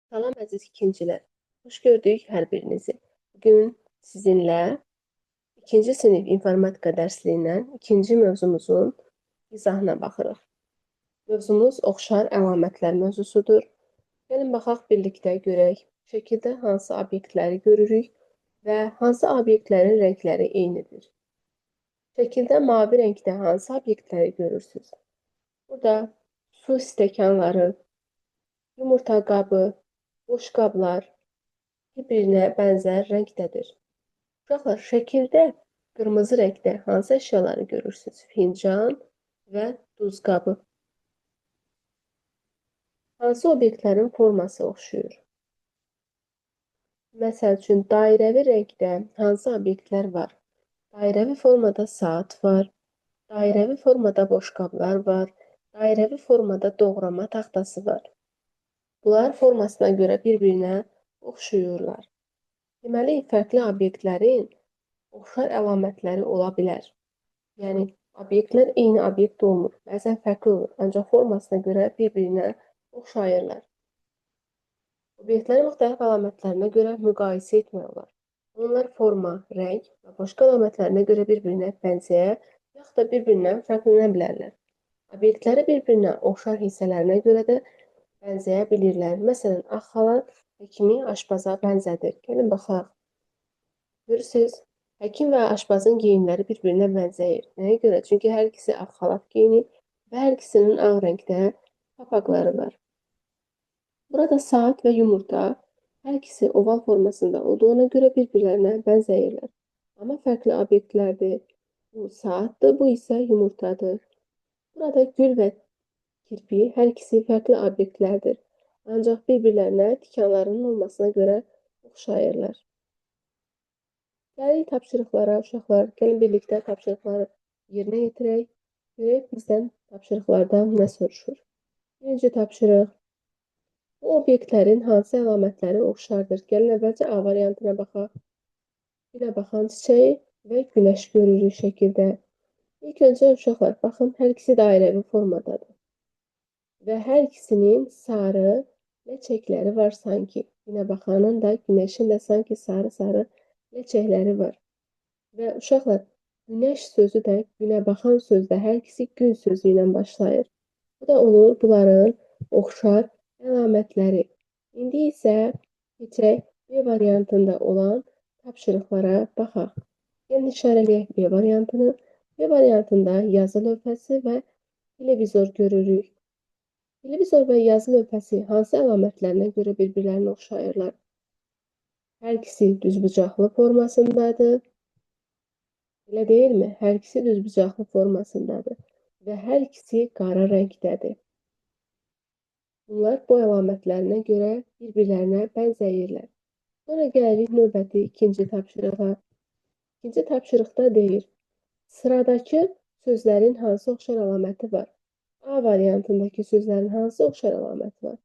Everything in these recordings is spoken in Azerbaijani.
Salam əziz ikincilər. Xoş gördük hər birinizi. Bugün sizinlə ikinci sinif informatika dərsliyinin ikinci mövzumuzun izahına baxırıq. Mövzumuz oxşar əlamətlər mövzusudur. Gəlin baxaq birlikdə görək. Şəkildə hansı obyektləri görürük və hansı obyektlərin rəngləri eynidir. Şəkildə mavi rəngdə hansı obyektləri görürsünüz? Burada su stəkanları, yumurta qabı, boş qablar bir-birinə bənzər rəngdədir. Uşaqlar, şəkildə qırmızı rəngdə hansı əşyaları görürsünüz? Fincan və duz qabı. Hansı obyektlərin forması oxşuyur? Məsəl üçün, dairəvi rəngdə hansı obyektlər var? Dairəvi formada saat var, dairəvi formada boşqablar var, dairəvi formada doğrama taxtası var. Bunlar formasına görə bir-birinə oxşuyurlar. Deməli, fərqli obyektlərin oxşar əlamətləri ola bilər. Yəni, obyektlər eyni obyekt olmur, bəzən fərqli olur, ancaq formasına görə bir-birinə oxşayırlar. Obyektlərin müxtəlif əlamətlərinə görə müqayisə etmək olar. Onlar forma, rəng və başqa əlamətlərinə görə bir-birinə bənzəyə, yaxud da bir-birindən fərqlənə bilərlər. Obyektləri bir-birinə oxşar hissələrinə görə də bənzəyə bilirlər. Məsələn, ağ xalat həkimi aşpaza bənzədir. Gəlin baxaq. Görürsünüz, həkim və aşpazın geyimləri bir-birinə bənzəyir. Nəyə görə? Çünki hər ikisi ağ xalat geyinir və hər ikisinin ağ rəngdə papaqları var. Burada saat və yumurta hər ikisi oval formasında olduğuna görə bir-birlərinə bənzəyirlər. Amma fərqli obyektlərdir. Bu saatdır, bu isə yumurtadır. Burada gül və kirpi hər ikisi fərqli obyektlərdir. Ancaq bir-birlərinə tikanlarının olmasına görə oxşayırlar. Gəlirik tapşırıqlara, uşaqlar. Gəlin birlikdə tapşırıqları yerinə yetirək. Görək bizdən tapşırıqlardan nə soruşur. Birinci tapşırıq. Bu obyektlərin hansı əlamətləri oxşardır? Gəlin əvvəlcə A variantına baxaq. Günə baxan çiçəyi və günəş görürük şəkildə. İlk öncə uşaqlar, baxın, hər ikisi dairəvi formadadır. Və hər ikisinin sarı ləçəkləri var sanki. Günə baxanın da, günəşin də sanki sarı-sarı ləçəkləri var. Və uşaqlar, günəş sözü də, günə baxan sözdə hər ikisi gün sözü ilə başlayır. Bu da olur bunların oxşar əlamətləri. İndi isə keçək B variantında olan tapşırıqlara baxaq. Gəlin işarələyək B variantını. B variantında yazı lövhəsi və televizor görürük. Televizor və yazı lövhəsi hansı əlamətlərinə görə bir-birlərinə oxşayırlar? Hər ikisi düzbucaqlı formasındadır. Elə deyilmi? Hər ikisi düzbucaqlı formasındadır. Və hər ikisi qara rəngdədir. Bunlar bu əlamətlərinə görə bir-birlərinə bənzəyirlər. Sonra gəlirik növbəti ikinci tapşırığa. İkinci tapşırıqda deyir, sıradakı sözlərin hansı oxşar əlaməti var? A variantındakı sözlərin hansı oxşar əlaməti var?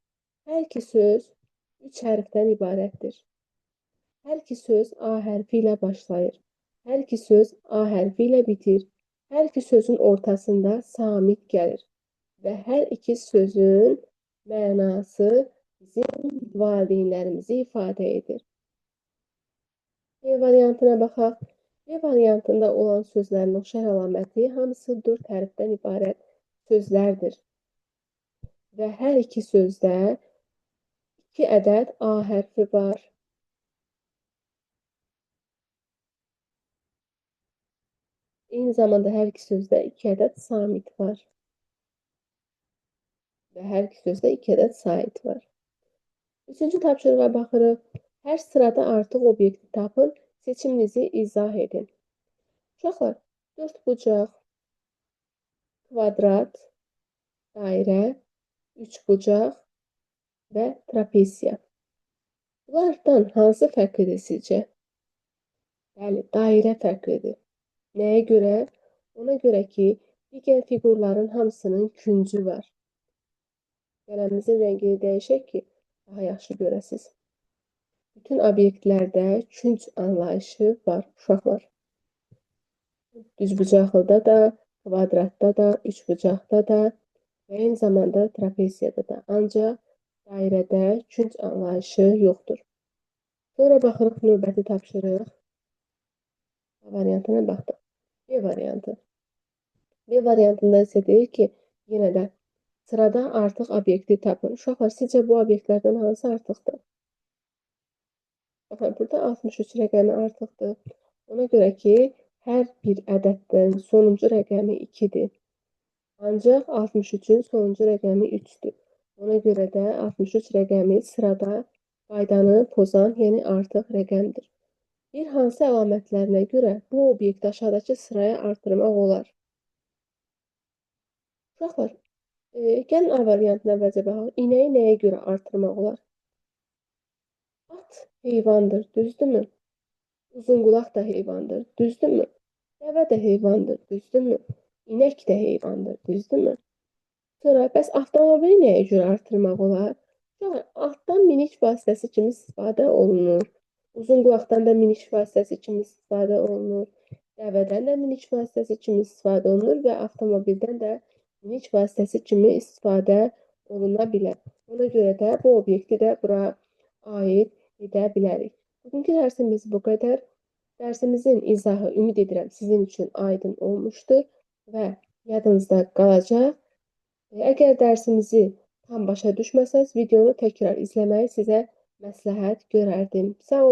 Hər iki söz 3 hərfdən ibarətdir. Hər iki söz A hərfi ilə başlayır. Hər iki söz A hərfi ilə bitir. Hər iki sözün ortasında samit gəlir. Və hər iki sözün mənası bizim valideynlərimizi ifadə edir. B variantına baxaq. B variantında olan sözlərin oxşar əlaməti hamısı 4 hərfdən ibarət sözlərdir. Və hər iki sözdə 2 ədəd A hərfi var. Eyni zamanda hər iki sözdə 2 ədəd samit var. Və hər iki sözdə 2 ədəd sait var. Üçüncü tapşırığa baxırıq. Hər sırada artıq obyekti tapın, seçiminizi izah edin. Uşaqlar, 4 bucaq, kvadrat, dairə, 3 bucaq və trapesiya. Bunlardan hansı fərqlidir sizcə? Bəli, dairə fərqlidir. Nəyə görə? Ona görə ki, digər fiqurların hamısının küncü var. Qələmimizin rəngini dəyişək ki, daha yaxşı görəsiniz. Bütün obyektlərdə künc anlayışı var, uşaqlar. Düzbucaqlıda da, kvadratda da, üçbucaqda da və eyni zamanda trapesiyada da. Ancaq dairədə künc anlayışı yoxdur. Sonra baxırıq növbəti tapşırıq. Variantına baxdıq. B variantı. B variantında isə deyir ki, yenə də sırada artıq obyekti tapın. Uşaqlar, sizcə bu obyektlərdən hansı artıqdır? Baxın, burada 63 rəqəmi artıqdır. Ona görə ki, hər bir ədəddən sonuncu rəqəmi 2-dir. Ancaq 63-ün sonuncu rəqəmi 3-dür. Ona görə də 63 rəqəmi sırada qaydanı pozan, yəni artıq rəqəmdir. Bir hansı əlamətlərinə görə bu obyekti aşağıdakı sıraya artırmaq olar? Uşaqlar, gəlin A variantına əvvəlcə baxaq. İnəyi nəyə görə artırmaq olar? At heyvandır, düzdürmü? Uzunqulaq da heyvandır, düzdürmü? Dəvə də heyvandır, düzdürmü? İnək də heyvandır, düzdürmü? Sonra, bəs avtomobili nəyə görə artırmaq olar? Atdan miniş vasitəsi kimi istifadə olunur. Uzunqulaqdan da miniş vasitəsi kimi istifadə olunur. Dəvədən də miniş vasitəsi kimi istifadə olunur və avtomobildən də miniş vasitəsi kimi istifadə oluna bilər. Ona görə də bu obyekti də bura aid edə bilərik. Bugünkü dərsimiz bu qədər. Dərsimizin izahı ümid edirəm sizin üçün aydın olmuşdur və yadınızda qalacaq. Əgər dərsimizi tam başa düşməsəz, videonu təkrar izləməyi sizə məsləhət görərdim. Sağ olun.